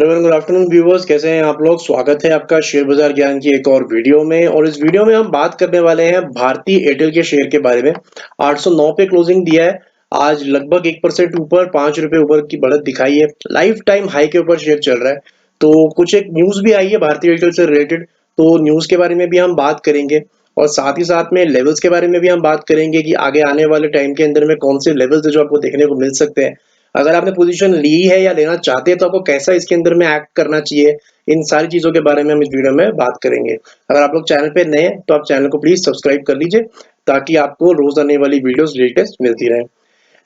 Hello good afternoon viewers, कैसे हैं आप लोग। स्वागत है आपका शेयर बाजार ज्ञान की एक और वीडियो में। और इस वीडियो में हम बात करने वाले हैं भारतीय एयरटेल के शेयर के बारे में। 809 पे क्लोजिंग दिया है। आज लगभग 1% ऊपर, 5 रुपए ऊपर की बढ़त दिखाई है। लाइफ टाइम हाई के ऊपर शेयर चल रहा है। तो कुछ एक न्यूज भी आई है भारतीय एयरटेल से रिलेटेड, तो न्यूज के बारे में भी हम बात करेंगे। और साथ ही साथ में लेवल्स के बारे में भी हम बात करेंगे कि आगे आने वाले टाइम के अंदर में कौन से लेवल्स है जो आपको देखने को मिल सकते हैं। अगर आपने पोजीशन ली है या लेना चाहते हैं तो आपको कैसा इसके अंदर में एक्ट करना चाहिए, इन सारी चीजों के बारे में हम इस वीडियो में बात करेंगे। अगर आप लोग चैनल पे नए हैं तो आप चैनल को प्लीज सब्सक्राइब कर लीजिए, ताकि आपको रोज आने वाली वीडियोस लेटेस्ट मिलती रहे।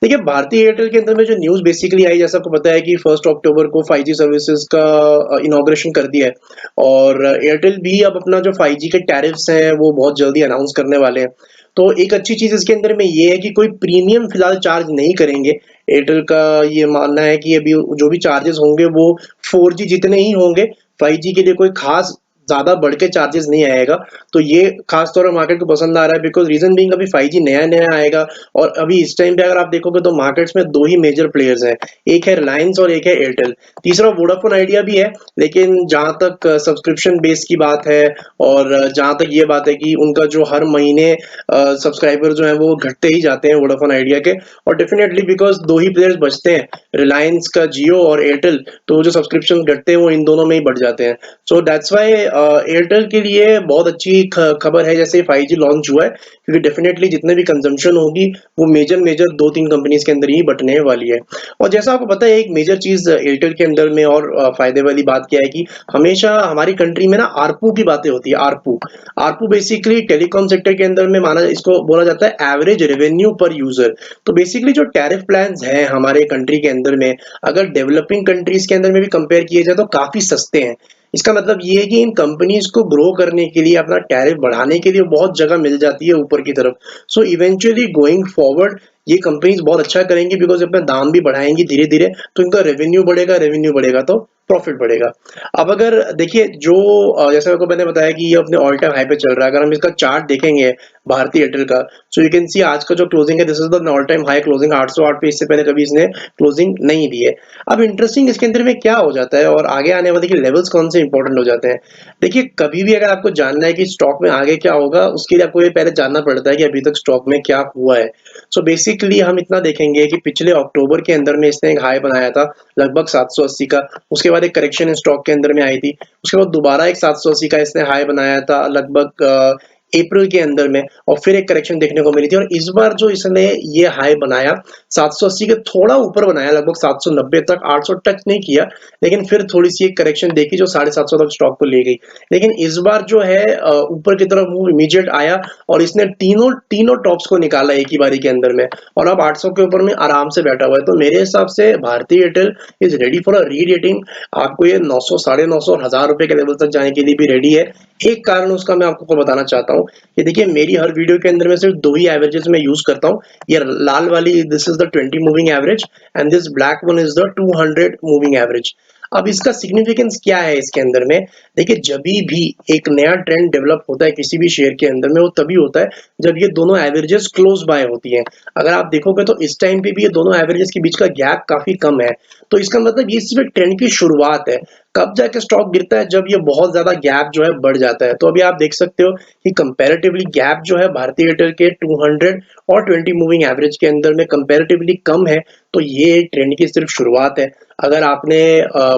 देखिए, भारतीय एयरटेल के अंदर में जो न्यूज बेसिकली आई, जैसा आपको पता है कि 1 अक्टूबर को 5G सर्विसेज का इनॉग्रेशन कर दिया है। और एयरटेल भी अब अपना जो 5G के टैरिफ्स हैं वो बहुत जल्दी अनाउंस करने वाले हैं। तो एक अच्छी चीज इसके अंदर में ये है कि कोई प्रीमियम फिलहाल चार्ज नहीं करेंगे। एयरटेल का ये मानना है कि अभी जो भी चार्जेस होंगे वो 4G जितने ही होंगे। 5G के लिए कोई खास ज्यादा बढ़ के चार्जेस नहीं आएगा। तो ये खास तौर पर मार्केट को पसंद आ रहा है, बिकॉज रीजन बीइंग अभी 5G नया नया आएगा। और अभी इस टाइम पे अगर आप देखोगे तो मार्केट्स में दो ही मेजर प्लेयर्स हैं, एक है रिलायंस और एक है एयरटेल। तीसरा वोडाफोन आइडिया भी है, लेकिन जहां तक सब्सक्रिप्शन बेस की बात है और जहां तक ये बात है कि उनका जो हर महीने सब्सक्राइबर जो है वो घटते ही जाते हैं वोडाफोन आइडिया के। और डेफिनेटली बिकॉज दो ही प्लेयर्स बचते हैं, रिलायंस का जियो और एयरटेल, तो जो सब्सक्रिप्शन घटते हैं वो इन दोनों में ही बढ़ जाते हैं। सो दैट्स वाई एयरटेल के लिए बहुत अच्छी खबर है जैसे 5G लॉन्च हुआ है, क्योंकि डेफिनेटली जितने भी कंजम्पशन होगी वो मेजर मेजर दो तीन कंपनीज के अंदर ही बटने वाली है। और जैसा आपको पता है, एक मेजर चीज एयरटेल के अंदर में और फायदे वाली बात क्या है कि हमेशा हमारी कंट्री में ना आरपू की बातें होती है। ARPU ARPU basically telecom sector के अंदर में माना, इसको बोला जाता है एवरेज रेवेन्यू पर यूजर। तो बेसिकली जो टैरिफ प्लान्स हैं हमारे कंट्री के अंदर में, अगर डेवलपिंग कंट्रीज के अंदर में भी कंपेयर किए जाए तो काफी सस्ते हैं। इसका मतलब ये है कि इन कंपनीज को ग्रो करने के लिए, अपना टैरिफ बढ़ाने के लिए बहुत जगह मिल जाती है ऊपर की तरफ। सो इवेंचुअली गोइंग फॉरवर्ड ये कंपनीज बहुत अच्छा करेंगी, बिकॉज अपना दाम भी बढ़ाएंगी धीरे धीरे, तो इनका रेवेन्यू बढ़ेगा तो प्रॉफिट बढ़ेगा। अब अगर देखिए जो जैसे आपको मैंने बताया कि ये अपने ऑल टाइम हाई पे चल रहा है। अगर हम इसका चार्ट देखेंगे भारतीय एयरटेल का, सो यू कैन सी आज का जो क्लोजिंग है, this is the all time high closing 808 पे। इससे पहले कभी इसने क्लोजिंग नहीं दी है। अब इंटरेस्टिंग इसके अंदर में क्या हो जाता है और आगे आने वाले के लेवल्स कौन से इंपॉर्टेंट हो जाते हैं। देखिए, कभी भी अगर आपको जानना है कि स्टॉक में आगे क्या होगा, उसके लिए आपको ये पहले जानना पड़ता है कि अभी तक स्टॉक में क्या हुआ है। सो बेसिकली हम इतना देखेंगे कि पिछले अक्टूबर के अंदर में इसने एक हाई बनाया था लगभग 780 का। उसके बाद एक करेक्शन स्टॉक के अंदर में आई थी। उसके बाद दोबारा एक 780 का इसने हाई बनाया था लगभग अप्रैल के अंदर में, और फिर एक करेक्शन देखने को मिली थी। और इस बार जो इसने ये हाई बनाया 780 के थोड़ा ऊपर बनाया, लगभग 790 तक, 800 टच नहीं किया, लेकिन फिर थोड़ी सी एक करेक्शन देखी जो 750 तक स्टॉक को ले गई। लेकिन इस बार जो है ऊपर की तरफ मूव इमीडिएट आया और इसने तीनों तीनों टॉप्स को निकाला एक ही बारी के अंदर में, और अब 800 के ऊपर में आराम से बैठा हुआ है। तो मेरे हिसाब से भारतीय Airtel is ready for a री रेटिंग। आपको ये 900, 950 और 1000 रुपए के लेवल तक जाने के लिए भी रेडी है। एक कारण उसका मैं आपको बताना चाहता हूँ कि देखिए, मेरी हर वीडियो के अंदर में सिर्फ दो ही एवरेजेस मैं यूज करता हूँ। ये लाल वाली, this is the 20 moving average, and this black one is the 200 moving average. अब इसका सिग्निफिकेंस क्या है इसके अंदर में। देखिए, जब भी एक नया ट्रेंड डेवलप होता है किसी भी शेयर के अंदर में, वो तभी होता है जब ये दोनों एवरेजेस क्लोज बाय होती हैं। अगर आप देखोगे तो इस टाइम पे भी ये दोनों एवरेजेस के बीच का गैप काफी कम है। तो इसका मतलब ये सिर्फ ट्रेंड की शुरुआत है। कब जाके स्टॉक गिरता है, जब ये बहुत ज्यादा गैप जो है बढ़ जाता है। तो अभी आप देख सकते हो कि कंपैरेटिवली गैप जो है भारतीय एयरटेल के 200 और 20 मूविंग एवरेज के अंदर में कंपैरेटिवली कम है। तो ये ट्रेंड की सिर्फ शुरुआत है। अगर आपने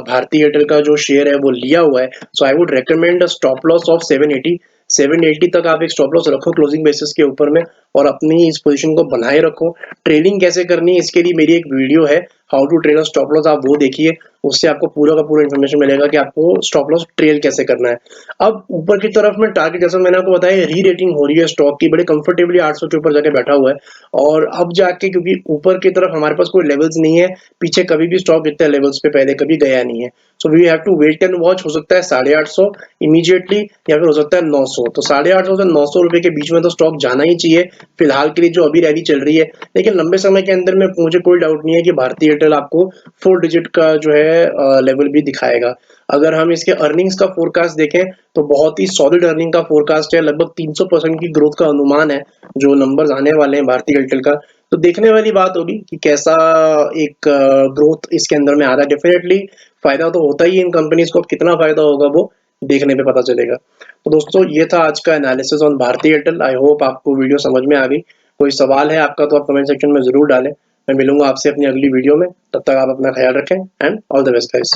भारतीय एयरटेल का जो शेयर है वो लिया हुआ है, so I would recommend stop loss of 780। 780 तक आप एक स्टॉप लॉस रखो क्लोजिंग बेसिस के ऊपर में, और अपनी इस पोजीशन को बनाए रखो। ट्रेडिंग कैसे करनी है इसके लिए मेरी एक वीडियो है, how to trade stop loss, आप वो देखिए। उससे आपको पूरा का पूरा इन्फॉर्मेशन मिलेगा कि आपको स्टॉप लॉस ट्रेल कैसे करना है। अब ऊपर की तरफ में टारगेट, जैसा मैंने आपको बताया, री रेटिंग हो रही है स्टॉक की, बड़े कंफर्टेबली 800 के ऊपर जाके बैठा हुआ है। और अब जाके, क्योंकि ऊपर की तरफ हमारे पास कोई लेवल्स नहीं है, पीछे कभी भी स्टॉक इतने लेवल्स पे पहले कभी गया नहीं है। So we have to wait and watch. हो सकता है 850 इमीडिएटली, या फिर हो सकता है 900। तो 850 से 900 रुपए के बीच में तो स्टॉक जाना ही चाहिए फिलहाल के लिए, जो अभी रैली चल रही है। लेकिन लंबे समय के अंदर में मुझे कोई डाउट नहीं है कि भारतीय एयरटेल आपको 4 डिजिट का जो है लेवल भी दिखाएगा। अगर हम इसके अर्निंग्स का फोरकास्ट देखें तो बहुत ही सॉलिड अर्निंग का फोरकास्ट है, लगभग 300% की ग्रोथ का अनुमान है जो नंबर्स आने वाले हैं भारतीय एयरटेल का। तो देखने वाली बात होगी कि कैसा एक ग्रोथ इसके अंदर में आ रहा है। डेफिनेटली फायदा तो होता ही है इन कंपनीज को, कितना फायदा होगा वो देखने पे पता चलेगा। तो दोस्तों ये था आज का analysis on Bharti Airtel. I hope आपको वीडियो समझ में आ गई। कोई सवाल है आपका तो आप कमेंट सेक्शन में जरूर डालें। मैं मिलूंगा आपसे अपनी अगली वीडियो में, तब तक आप अपना ख्याल रखें and all the best guys.